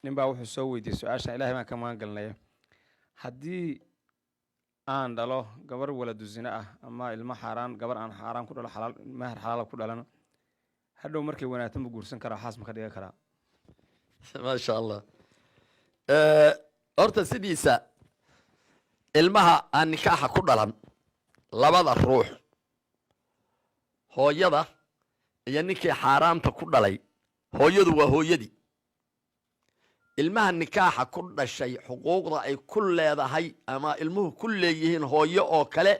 ninbaa wuxuu soo weydiiyey su-aashan ilaahay baan ka magan galnaya haddii aan dhalo gabar waladu zina ah ama ilmo xaaraan gabar aan xaaraan ku dhalo xalaal mahar xalaal ku dhalano hadhow markay wanaagsan ma guursan karaa xaas ma ka dhigan karaa ما شاء الله horta sidiisa ilmaha aan nikaaxa ku dhalan labada ruux hooyada iyo ninkii xaaraamta ku dhalay hooyadu waa hooyadii ilmaha nikaaxa ku dhashay xuquuqda ay ku leedahay ama ilmuhu ku leeyihiin hooyo oo kale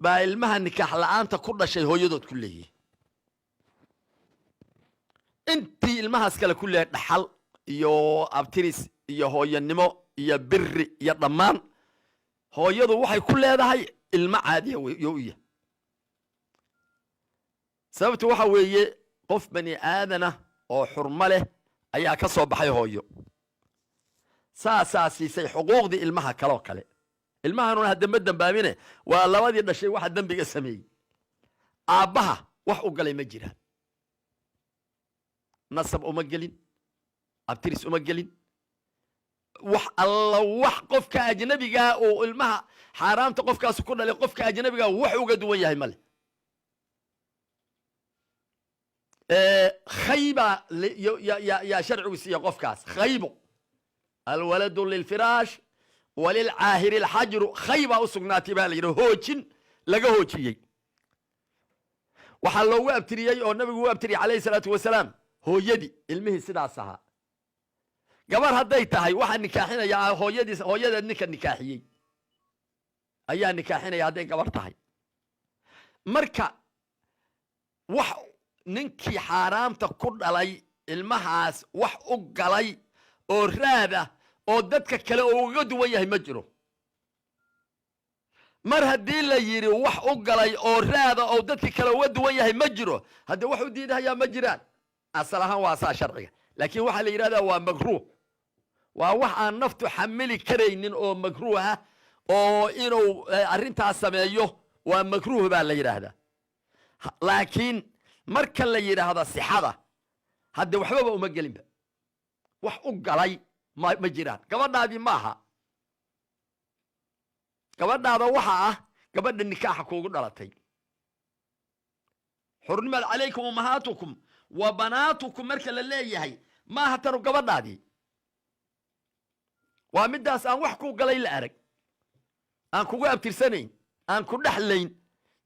baa ilmaha nikaax la'aanta ku dhashay hooyadood ku leeyihiin intii ilmahaas kale ku leeyahay dhaxal iyo abtiris iyo hooyanimo iyo biri iyo dhammaan hooyadu waxay ku leedahay ilmo caadiya yo u yahay sababtu waxa weeye qof bani aadana oo xurmo leh ayaa ka soo baxay hooyo saasaa siisay xuquuqdii ilmaha kaloo kale ilmahanuna hadda ma dambaabine waa labadii dhashay waxa dembiga sameeyey aabbaha wax u galay ma jiraan nasab uma gelin abtiris uma gelin wax alla wax qofka ajnabigaa oo ilmaha xaaraamta qofkaas ku dhalay qofka ajnabigaa wax uga duwan yahay male khayba yaa sharcigu siiya qofkaas khaybo alwaladu lilfiraash walilcaahiri alxajru khaybaa u sugnaatay baa la yidhi hoojin laga hoojiyey waxaa loogu abtiriyey oo nabigu u abtiriyey calayhi salaatu wasalaam hooyadii ilmihii sidaas ahaa gabar hadday tahay waxaa nikaaxinaya hooyadeed ninka nikaaxiyey ayaa nikaaxinaya hadday gabar tahay marka wax ninkii xaaraamta ku dhalay ilmahaas wax u galay oo raada oo dadka kale oo uga duwan yahay ma jiro mar haddii la yidhi wax u galay oo raada oo dadka kale uga duwan yahay ma jiro haddee wax u diidahayaa ma jiraan asal ahaan waa saa sharciga laakiin waxaa la yidhahdaa waa makruuh waa wax aan naftu xamili karaynin oo makruuh ah oo inuu arrintaas sameeyo waa makruuh baa la yidhaahdaa laakiin marka la yidhaahdo sixada hadde waxbaba uma gelinba wax u galay ma jiraan gabadhaadii ma aha gabadhaada waxa ah gabadha nikaaxa kuugu dhalatay xurnimat calaykum ummahaatukum wa banaatukum marka la leeyahay maaha tanu gabadhaadii waa middaas aan wax kuu galay la arag aan kugu abtirsanayn aan ku dhexlayn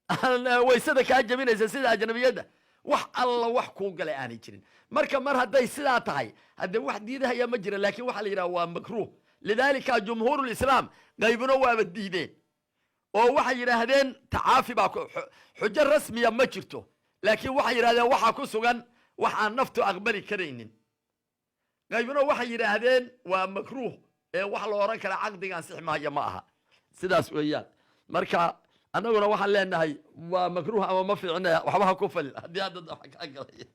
aan waysada kaa jabinaysa sida ajnabiyadda wax alla wax kuu galay aanay jirin marka mar hadday sidaa tahay haddee wax diidahayaa ma jira laakiin waxaa la yidhaha waa makruuh lidaalika jumhuurulislaam qaybuna waaba diideen oo waxay yidhaahdeen tacaafi baa xujo rasmiya ma jirto laakiin waxay yidhahdeen waxaa ku sugan wax aan naftu aqbali karaynin qaybuna waxay yidhaahdeen waa makruuh ee wax la oran kara caqdigaan sixmahaya ma aha sidaas weeyaan marka annaguna waxaan leenahay waa makruuh ama ma fiicne waxba ha ku falin haddii hadda wax kaa galay